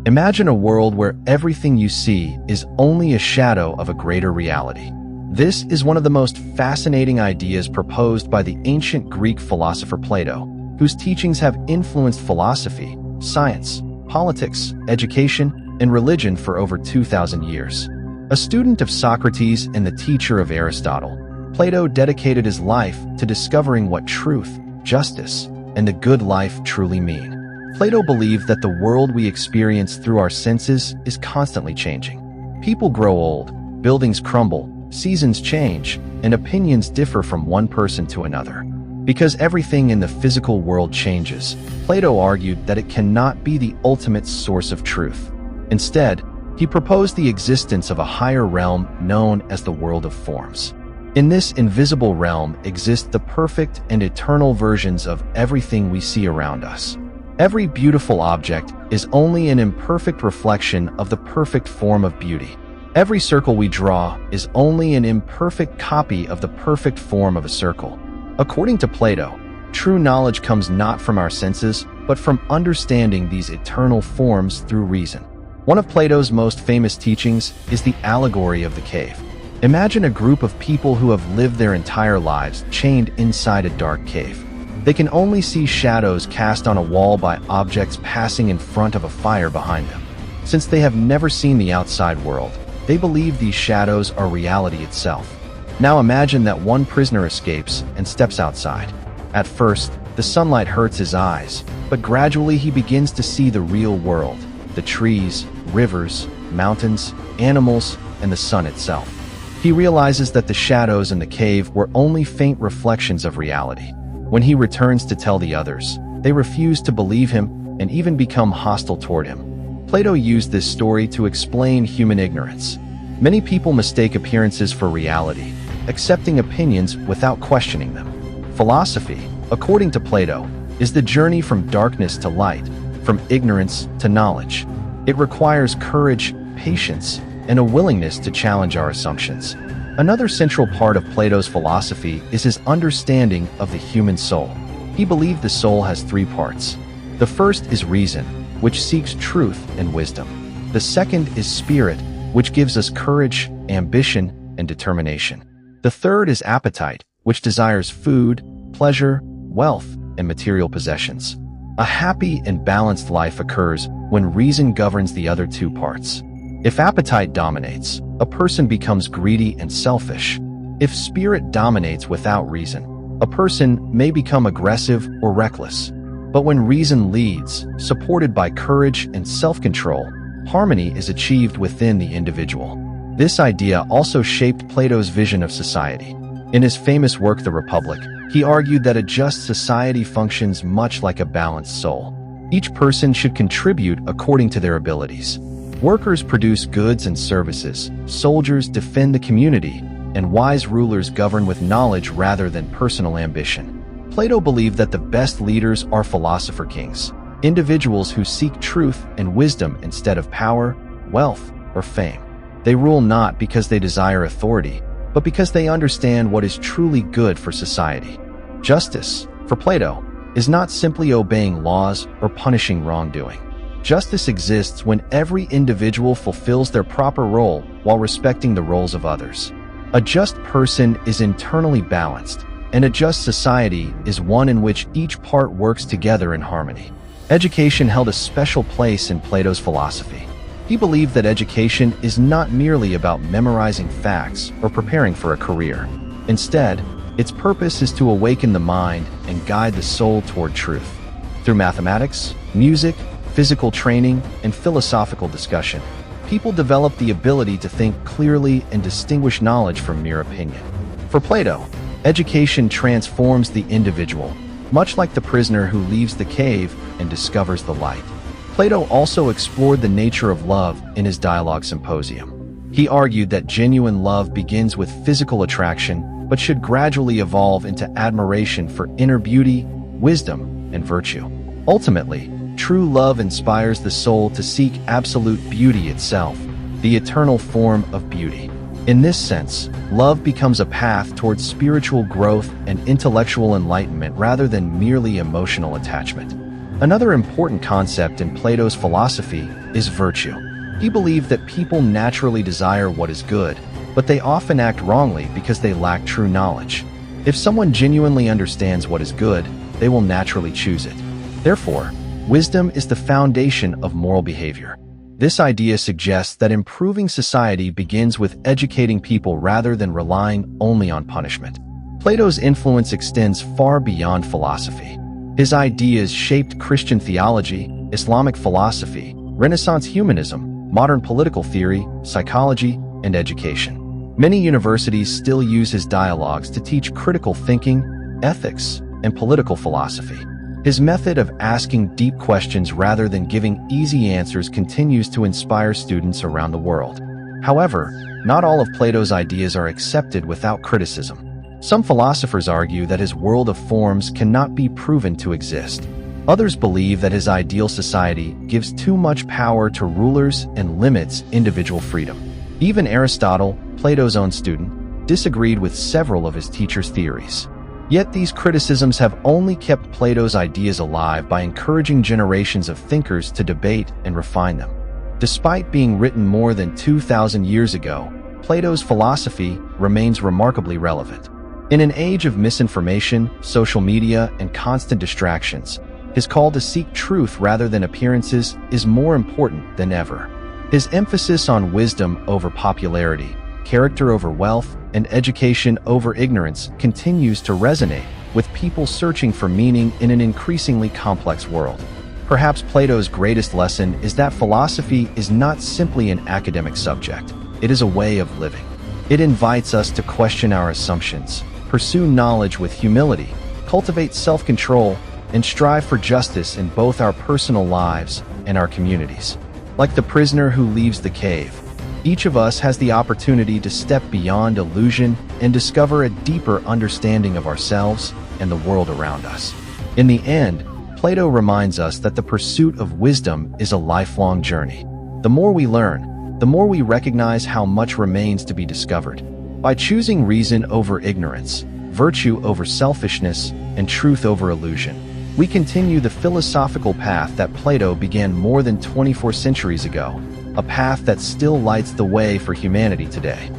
Imagine a world where everything you see is only a shadow of a greater reality. This is one of the most fascinating ideas proposed by the ancient Greek philosopher Plato, whose teachings have influenced philosophy, science, politics, education, and religion for over 2,000 years. A student of Socrates and the teacher of Aristotle, Plato dedicated his life to discovering what truth, justice, and the good life truly mean. Plato believed that the world we experience through our senses is constantly changing. People grow old, buildings crumble, seasons change, and opinions differ from one person to another. Because everything in the physical world changes, Plato argued that it cannot be the ultimate source of truth. Instead, he proposed the existence of a higher realm known as the world of forms. In this invisible realm exist the perfect and eternal versions of everything we see around us. Every beautiful object is only an imperfect reflection of the perfect form of beauty. Every circle we draw is only an imperfect copy of the perfect form of a circle. According to Plato, true knowledge comes not from our senses, but from understanding these eternal forms through reason. One of Plato's most famous teachings is the allegory of the cave. Imagine a group of people who have lived their entire lives chained inside a dark cave. They can only see shadows cast on a wall by objects passing in front of a fire behind them. Since they have never seen the outside world, they believe these shadows are reality itself. Now imagine that one prisoner escapes and steps outside. At first, the sunlight hurts his eyes, but gradually he begins to see the real world, the trees, rivers, mountains, animals, and the sun itself. He realizes that the shadows in the cave were only faint reflections of reality. When he returns to tell the others, they refuse to believe him and even become hostile toward him. Plato used this story to explain human ignorance. Many people mistake appearances for reality, accepting opinions without questioning them. Philosophy, according to Plato, is the journey from darkness to light, from ignorance to knowledge. It requires courage, patience, and a willingness to challenge our assumptions. Another central part of Plato's philosophy is his understanding of the human soul. He believed the soul has three parts. The first is reason, which seeks truth and wisdom. The second is spirit, which gives us courage, ambition, and determination. The third is appetite, which desires food, pleasure, wealth, and material possessions. A happy and balanced life occurs when reason governs the other two parts. If appetite dominates, a person becomes greedy and selfish. If spirit dominates without reason, a person may become aggressive or reckless. But when reason leads, supported by courage and self-control, harmony is achieved within the individual. This idea also shaped Plato's vision of society. In his famous work, The Republic, he argued that a just society functions much like a balanced soul. Each person should contribute according to their abilities. Workers produce goods and services, soldiers defend the community, and wise rulers govern with knowledge rather than personal ambition. Plato believed that the best leaders are philosopher kings, individuals who seek truth and wisdom instead of power, wealth, or fame. They rule not because they desire authority, but because they understand what is truly good for society. Justice, for Plato, is not simply obeying laws or punishing wrongdoing. Justice exists when every individual fulfills their proper role while respecting the roles of others. A just person is internally balanced, and a just society is one in which each part works together in harmony. Education held a special place in Plato's philosophy. He believed that education is not merely about memorizing facts or preparing for a career. Instead, its purpose is to awaken the mind and guide the soul toward truth. Through mathematics, music, physical training, and philosophical discussion, people develop the ability to think clearly and distinguish knowledge from mere opinion. For Plato, education transforms the individual, much like the prisoner who leaves the cave and discovers the light. Plato also explored the nature of love in his Dialogue Symposium. He argued that genuine love begins with physical attraction, but should gradually evolve into admiration for inner beauty, wisdom, and virtue. Ultimately, true love inspires the soul to seek absolute beauty itself, the eternal form of beauty. In this sense, love becomes a path towards spiritual growth and intellectual enlightenment rather than merely emotional attachment. Another important concept in Plato's philosophy is virtue. He believed that people naturally desire what is good, but they often act wrongly because they lack true knowledge. If someone genuinely understands what is good, they will naturally choose it. Therefore, wisdom is the foundation of moral behavior. This idea suggests that improving society begins with educating people rather than relying only on punishment. Plato's influence extends far beyond philosophy. His ideas shaped Christian theology, Islamic philosophy, Renaissance humanism, modern political theory, psychology, and education. Many universities still use his dialogues to teach critical thinking, ethics, and political philosophy. His method of asking deep questions rather than giving easy answers continues to inspire students around the world. However, not all of Plato's ideas are accepted without criticism. Some philosophers argue that his world of forms cannot be proven to exist. Others believe that his ideal society gives too much power to rulers and limits individual freedom. Even Aristotle, Plato's own student, disagreed with several of his teacher's theories. Yet these criticisms have only kept Plato's ideas alive by encouraging generations of thinkers to debate and refine them. Despite being written more than 2,000 years ago, Plato's philosophy remains remarkably relevant. In an age of misinformation, social media, and constant distractions, his call to seek truth rather than appearances is more important than ever. His emphasis on wisdom over popularity, character over wealth, and education over ignorance continues to resonate with people searching for meaning in an increasingly complex world. Perhaps Plato's greatest lesson is that philosophy is not simply an academic subject. It is a way of living. It invites us to question our assumptions, pursue knowledge with humility, cultivate self-control, and strive for justice in both our personal lives and our communities. Like the prisoner who leaves the cave, each of us has the opportunity to step beyond illusion and discover a deeper understanding of ourselves and the world around us. In the end, Plato reminds us that the pursuit of wisdom is a lifelong journey. The more we learn, the more we recognize how much remains to be discovered. By choosing reason over ignorance, virtue over selfishness, and truth over illusion, we continue the philosophical path that Plato began more than 24 centuries ago, a path that still lights the way for humanity today.